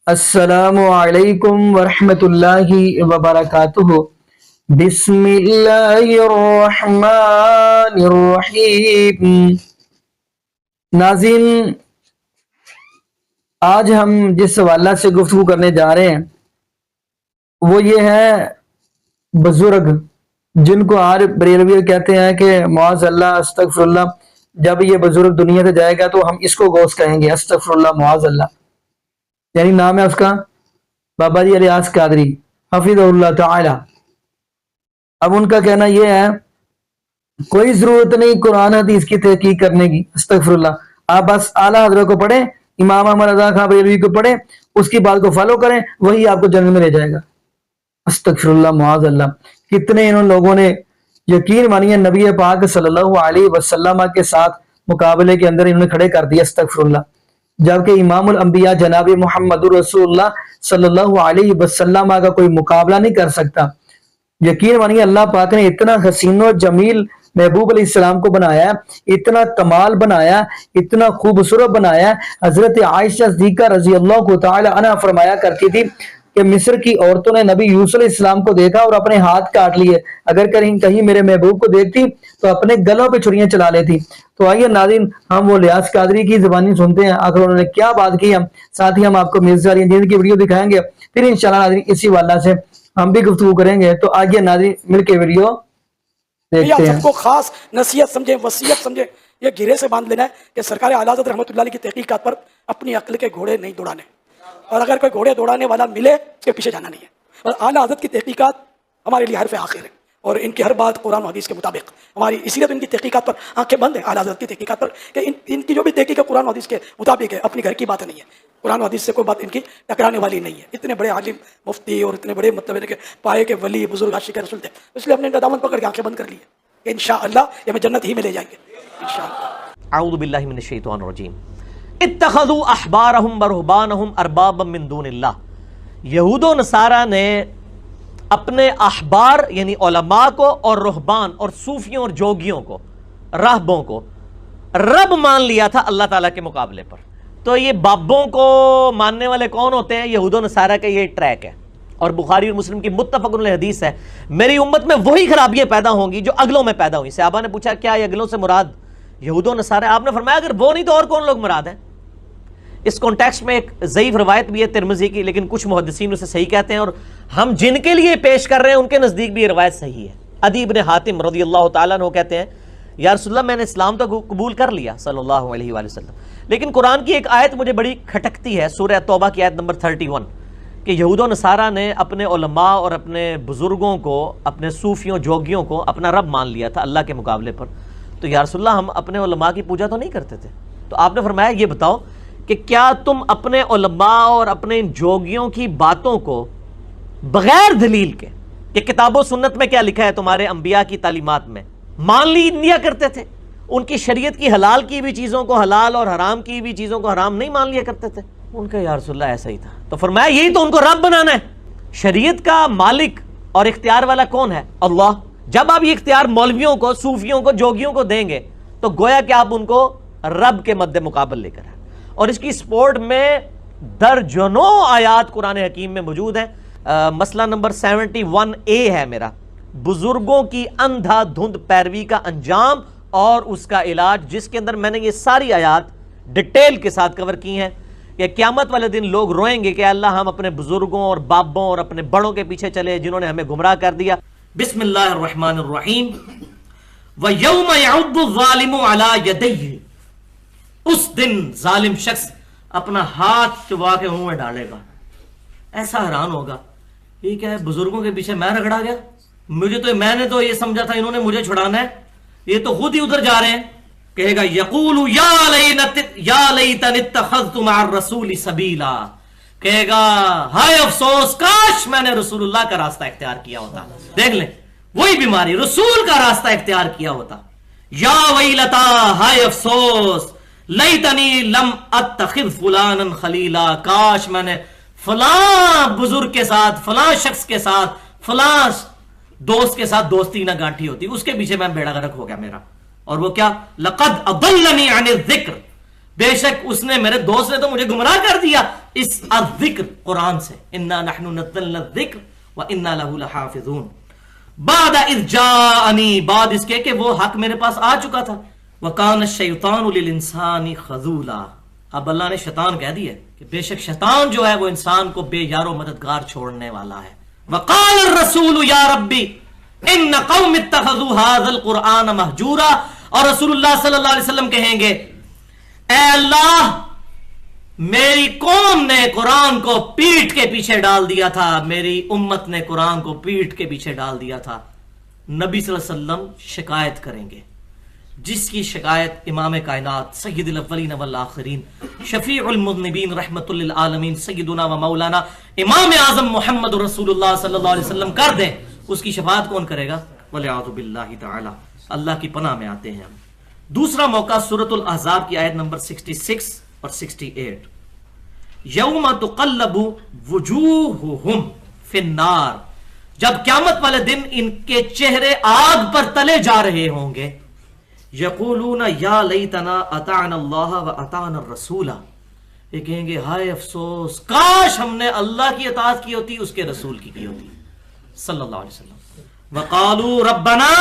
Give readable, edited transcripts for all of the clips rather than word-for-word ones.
السلام علیکم ورحمۃ اللہ وبرکاتہ۔ بسم اللہ الرحمن الرحیم۔ ناظرین، آج ہم جس حوالہ سے گفتگو کرنے جا رہے ہیں وہ یہ ہے بزرگ، جن کو آج بریلوی کہتے ہیں کہ معاذ اللہ استغفر اللہ، جب یہ بزرگ دنیا سے جائے گا تو ہم اس کو غوث کہیں گے، استغفر اللہ معاذ اللہ، یعنی نام ہے اس کا بابا جی الیاس قادری حفظہ اللہ تعالی۔ اب ان کا کہنا یہ ہے کوئی ضرورت نہیں قرآن حدیث کی تحقیق کرنے کی، استغفر اللہ، آپ بس اعلیٰ حضرت کو پڑھیں، امام احمد رضا خان بریلوی کو پڑھیں، اس کی بات کو فالو کریں، وہی آپ کو جنت میں لے جائے گا، استغفر اللہ معاذ اللہ۔ کتنے ان لوگوں نے یقین مانیے نبی پاک صلی اللہ علیہ وسلم کے ساتھ مقابلے کے اندر انہوں نے کھڑے کر دیا، استغفر اللہ، جبکہ امام الانبیاء جناب محمد رسول اللہ صلی اللہ علیہ وسلم کا کوئی مقابلہ نہیں کر سکتا۔ یقین مانیے اللہ پاک نے اتنا حسین و جمیل محبوب علیہ السلام کو بنایا، اتنا کمال بنایا، اتنا خوبصورت بنایا۔ حضرت عائشہ صدیقہ رضی اللہ تعالی عنہ فرمایا کرتی تھی کہ مصر کی عورتوں نے نبی یوسف علیہ السلام کو دیکھا اور اپنے ہاتھ کاٹ لیے، اگر کہیں میرے محبوب کو دیکھتی تو اپنے گلوں پہ چھریاں چلا لیتی۔ تو آئیے ناظرین ہم وہ الیاس قادری کی زبانی سنتے ہیں، آخر انہوں نے کیا بات کی ہے، ساتھ ہی ہم آپ کو مرزا علی الدین کی ویڈیو دکھائیں گے، پھر انشاءاللہ ناظرین اسی واللہ سے ہم بھی گفتگو کریں گے۔ تو آئیے ناظرین مل کے ویڈیو دیکھتے ہیں۔ سب کو خاص نصیحت سمجھیں، وصیت سمجھیں، یہ گرے سے باندھ لینا ہے کہ سرکار اعلیٰ حضرت رحمۃ اللہ علیہ کی تحقیقات پر اپنی عقل کے گھوڑے نہیں دوڑانے، اور اگر کوئی گھوڑے دوڑانے والا ملے اس کے پیچھے جانا نہیں ہے۔ اور اعلیٰ حضرت کی تحقیقات ہمارے لیے حرف آخر ہے، اور ان کی ہر بات قرآن و حدیث کے مطابق ہماری، اسی لیے تو ان کی تحقیقات پر آنکھیں بند ہیں اعلیٰ حضرت کی تحقیقات پر، کہ ان کی جو بھی تحقیق ہے قرآن و حدیث کے مطابق ہے، اپنی گھر کی بات نہیں ہے، قرآن و حدیث سے کوئی بات ان کی ٹکرانے والی نہیں ہے۔ اتنے بڑے عالم مفتی اور اتنے بڑے مطلب کہ پائے کے ولی بزرگ عاشق رسول تھے، اس لیے ہم نے ان کا دامن پکڑ کے آنکھیں بند کر لی ہے کہ انشاءاللہ یہ ہمیں جنت ہی میں لے جائیں گے انشاءاللہ۔ اعوذ باللہ من الشیطان الرجیم۔ اتخذوا احبارهم ورهبانهم اربابا من دون اللہ۔ یہود و نصارہ نے اپنے احبار یعنی علماء کو اور رہبان اور صوفیوں اور جوگیوں کو، راہبوں کو رب مان لیا تھا اللہ تعالیٰ کے مقابلے پر۔ تو یہ بابوں کو ماننے والے کون ہوتے ہیں؟ یہود و نصارہ کا یہ ٹریک ہے، اور بخاری اور مسلم کی متفق علیہ حدیث ہے، میری امت میں وہی خرابیاں پیدا ہوں گی جو اگلوں میں پیدا ہوئی۔ صحابہ نے پوچھا کیا یہ اگلوں سے مراد یہود و نصارہ؟ آپ نے فرمایا اگر وہ نہیں تو اور کون لوگ مراد ہیں؟ اس کانٹیکسٹ میں ایک ضعیف روایت بھی ہے ترمذی کی، لیکن کچھ محدثین اسے صحیح کہتے ہیں، اور ہم جن کے لیے پیش کر رہے ہیں ان کے نزدیک بھی یہ روایت صحیح ہے۔ عدی بن حاتم رضی اللہ تعالیٰ عنہ کہتے ہیں یا رسول اللہ میں نے اسلام تو قبول کر لیا صلی اللہ علیہ وآلہ وسلم، لیکن قرآن کی ایک آیت مجھے بڑی کھٹکتی ہے، سورہ توبہ کی آیت نمبر 31، کہ یہود و نصارہ نے اپنے علماء اور اپنے بزرگوں کو، اپنے صوفیوں جوگیوں کو اپنا رب مان لیا تھا اللہ کے مقابلے پر۔ تو یا رسول اللہ ہم اپنے علماء کی پوجا تو نہیں کرتے تھے۔ تو آپ نے فرمایا یہ بتاؤ کہ کیا تم اپنے علماء اور اپنے جوگیوں کی باتوں کو بغیر دلیل کے کہ کتاب و سنت میں کیا لکھا ہے تمہارے انبیاء کی تعلیمات میں مان لیا کرتے تھے؟ ان کی شریعت کی حلال کی بھی چیزوں کو حلال اور حرام کی بھی چیزوں کو حرام نہیں مان لیا کرتے تھے؟ ان کا یا رسول اللہ ایسا ہی تھا۔ تو فرمایا یہی تو ان کو رب بنانا ہے۔ شریعت کا مالک اور اختیار والا کون ہے؟ اللہ۔ جب آپ یہ اختیار مولویوں کو، صوفیوں کو، جوگیوں کو دیں گے تو گویا کہ آپ ان کو رب کے مد مقابل لے کر ہیں، اور اس کی سپورٹ میں درجنوں آیات قرآن حکیم میں موجود ہیں۔ مسئلہ نمبر 71A ہے میرا، بزرگوں کی اندھا دھند پیروی کا انجام اور اس کا علاج، جس کے اندر میں نے یہ ساری آیات ڈیٹیل کے ساتھ کور کی ہیں کہ قیامت والے دن لوگ روئیں گے کہ اللہ ہم اپنے بزرگوں اور بابوں اور اپنے بڑوں کے پیچھے چلے جنہوں نے ہمیں گمراہ کر دیا۔ بسم اللہ الرحمن الرحیم۔ وَيَوْمَ يَعُضُّ الظَّالِمُ عَلَى يَدَيْهِ، اس دن ظالم شخص اپنا ہاتھ چبا کے منہ میں ڈالے گا، ایسا حیران ہوگا یہ کیا ہے، بزرگوں کے پیچھے میں رگڑا گیا، میں نے تو یہ سمجھا تھا انہوں نے مجھے چھڑانا ہے، یہ تو خود ہی ادھر جا رہے ہیں۔ کہے گا یقول یا لیتنی اتخذت مع الرسول سبیلا، کہے گا ہائے افسوس کاش میں نے رسول اللہ کا راستہ اختیار کیا ہوتا۔ دیکھ لیں وہی بیماری، رسول کا راستہ اختیار کیا ہوتا۔ یا ویلتا، ہائے افسوس، لیتنی لم اتخذ فلانا خلیلا، کاش میں نے فلاں بزرگ کے ساتھ، فلاں شخص کے ساتھ، فلاں دوست کے ساتھ دوستی نہ گانٹھی ہوتی، اس کے پیچھے میں بیڑا غرق ہو گیا میرا۔ اور وہ کیا؟ لقد اضلنی عن الذکر، بے شک اس نے میرے دوست نے تو مجھے گمراہ کر دیا اس الذکر قرآن سے، انا نحن نزلنا الذکر وانا له لحافظون، بعد اذ جاءنی، بعد اس کے کہ وہ حق میرے پاس آ چکا تھا، وکان الشیطان للانسان خذولا، اب اللہ نے شیطان کہہ دیا کہ بے شک شیطان جو ہے وہ انسان کو بے یار و مددگار چھوڑنے والا ہے۔ وقال الرسول یا ربی ان قوم اتخذوا هذا القرآن مہجورا، اور رسول اللہ صلی اللہ علیہ وسلم کہیں گے اے اللہ میری قوم نے قرآن کو پیٹھ کے پیچھے ڈال دیا تھا، میری امت نے قرآن کو پیٹھ کے پیچھے ڈال دیا تھا۔ نبی صلی اللہ علیہ وسلم شکایت کریں گے، جس کی شکایت امام کائنات سید الاولین والآخرین شفیع المذنبین رحمت للعالمین سیدنا و مولانا امام اعظم محمد رسول اللہ صلی اللہ علیہ وسلم کر دیں، اس کی شفاعت کون کرے گا؟ والعیاذ باللہ تعالی، اللہ کی پناہ میں آتے ہیں ہم۔ دوسرا موقع سورۃ الاحزاب کی آیت نمبر 66 اور 68، یوم تقلب وجوہہم فی النار، جب قیامت والے دن ان کے چہرے آگ پر تلے جا رہے ہوں گے، یقولون یا لیتنا اطعنا اللہ و اطعنا الرسول، یہ کہیں گے ہائے افسوس کاش ہم نے اللہ کی اطاعت کی ہوتی، اس کے رسول کی ہوتی صلی اللہ علیہ وسلم۔ وقالوا ربنا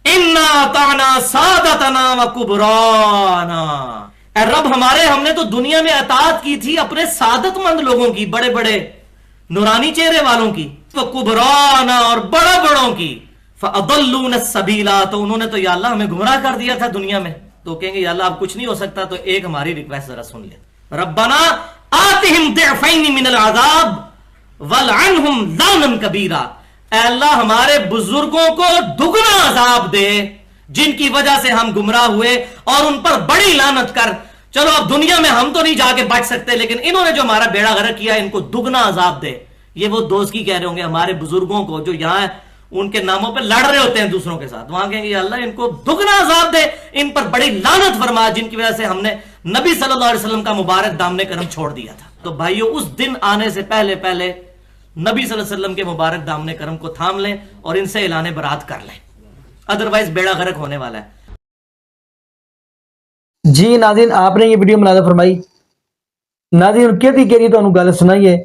انا اطعنا سادتنا و کبرانا، اے رب ہمارے ہم نے تو دنیا میں اطاعت کی تھی اپنے سعادت مند لوگوں کی، بڑے بڑے نورانی چہرے والوں کی، و کبرانا اور بڑا بڑوں کی، فَأَضَلُّونَ السَّبِيلَ، تو انہوں نے تو یا اللہ ہمیں گمراہ کر دیا تھا دنیا میں۔ تو کہیں گے یا اللہ اب کچھ نہیں ہو سکتا، تو ایک ہماری ریکویسٹ ذرا سن لے، ربنا آتِهِمْ ضِعْفَيْنِ مِنَ الْعَذَابِ وَالْعَنْهُمْ لَعْنًا كَبِيرًا، اے اللہ ہمارے بزرگوں کو دگنا عذاب دے جن کی وجہ سے ہم گمراہ ہوئے، اور ان پر بڑی لعنت کر۔ چلو اب دنیا میں ہم تو نہیں جا کے بچ سکتے، لیکن انہوں نے جو ہمارا بیڑا غرق کیا ان کو دگنا عذاب دے۔ یہ وہ دوست کی کہہ رہے ہوں گے ہمارے بزرگوں کو جو یہاں ان کے ناموں پہ لڑ رہے ہوتے ہیں دوسروں کے ساتھ، وہاں کہیں گے یا اللہ ان کو دگنا عذاب دے، ان پر بڑی لعنت فرما جن کی وجہ سے ہم نے نبی صلی اللہ علیہ وسلم کا مبارک دامن کرم چھوڑ دیا تھا۔ تو بھائیو اس دن آنے سے پہلے پہلے نبی صلی اللہ علیہ وسلم کے مبارک دامن کرم کو تھام لیں اور ان سے اعلان برات کر لیں، ادروائز بیڑا غرق ہونے والا ہے۔ جی ناظرین آپ نے یہ ویڈیو ملاحظہ فرمائی، ناظرین کہتی تو گل سنائیے،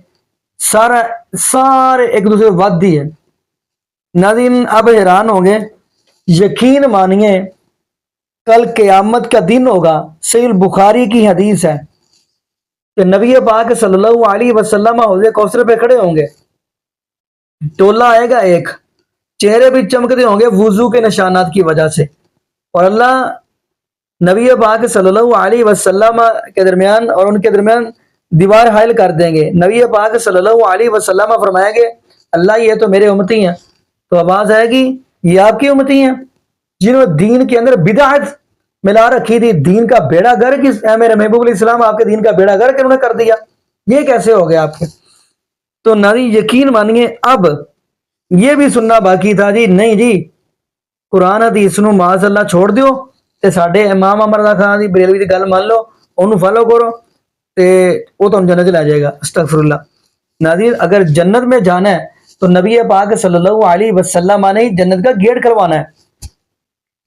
سارے ایک دوسرے ود دی ہے۔ ناظرین اب حیران ہوں گے، یقین مانیے کل قیامت کا دن ہوگا، صحیح البخاری کی حدیث ہے کہ نبی پاک صلی اللہ علیہ وسلم حوض کوثر پہ کھڑے ہوں گے، ٹولہ آئے گا ایک، چہرے بھی چمکتے ہوں گے وضو کے نشانات کی وجہ سے، اور اللہ نبی پاک صلی اللہ علیہ وسلم کے درمیان اور ان کے درمیان دیوار حائل کر دیں گے۔ نبی پاک صلی اللہ علیہ وسلم فرمائیں گے اللہ یہ تو میرے امتی ہیں، تو آواز آئے گی یہ آپ کی امتی ہیں جنہوں نے دین کے اندر بدعت ملا رکھی تھی، دین کا بیڑا گرک اے میرے محبوب علیہ السلام آپ کے دین کا بیڑا گرک انہوں نے کر دیا، یہ کیسے ہو گیا آپ کے؟ تو ناظرین یقین مانیے اب یہ بھی سننا باقی تھا جی، نہیں جی قرآن حدیث نو معاذ اللہ چھوڑ دیو تے ساڈے امام احمد رضا خان دی بریلوی دی گل مان لو، انہوں فالو کرو تے وہ تم جنت لے جائے گا۔ استغفر اللہ۔ ناظرین اگر جنت میں جانا ہے تو نبی پاک صلی اللہ علیہ وسلم نے جنت کا گیٹ کھلوانا ہے،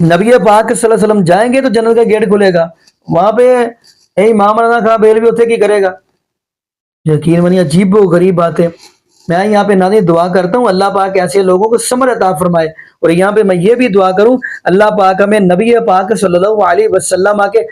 نبی پاک صلی اللہ علیہ وسلم جائیں گے تو جنت کا گیٹ کھلے گا، وہاں پہ امام رضا خان بریلوی اتنے کی کرے گا؟ یقین مانی عجیب و غریب بات ہے۔ میں یہاں پہ ناظرین دعا کرتا ہوں اللہ پاک ایسے لوگوں کو سمجھ عطا فرمائے، اور یہاں پہ میں یہ بھی دعا کروں اللہ پاک ہمیں نبی پاک صلی اللہ علیہ وسلم کے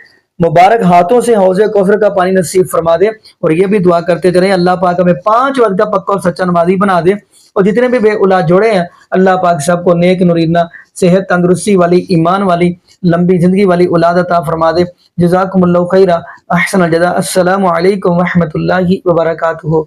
مبارک ہاتھوں سے حوض کوثر کا پانی نصیب فرما دے، اور یہ بھی دعا کرتے چلیں اللہ پاک ہمیں 5 وقت کا پکا اور سچا نمازی بنا دے، اور جتنے بھی بے اولاد جوڑے ہیں اللہ پاک سب کو نیک نورینہ صحت تندرستی والی ایمان والی لمبی زندگی والی اولاد عطا فرما دے۔ جزاکم اللہ خیرہ، احسن الجزاء، السلام علیکم ورحمۃ اللہ وبرکاتہ۔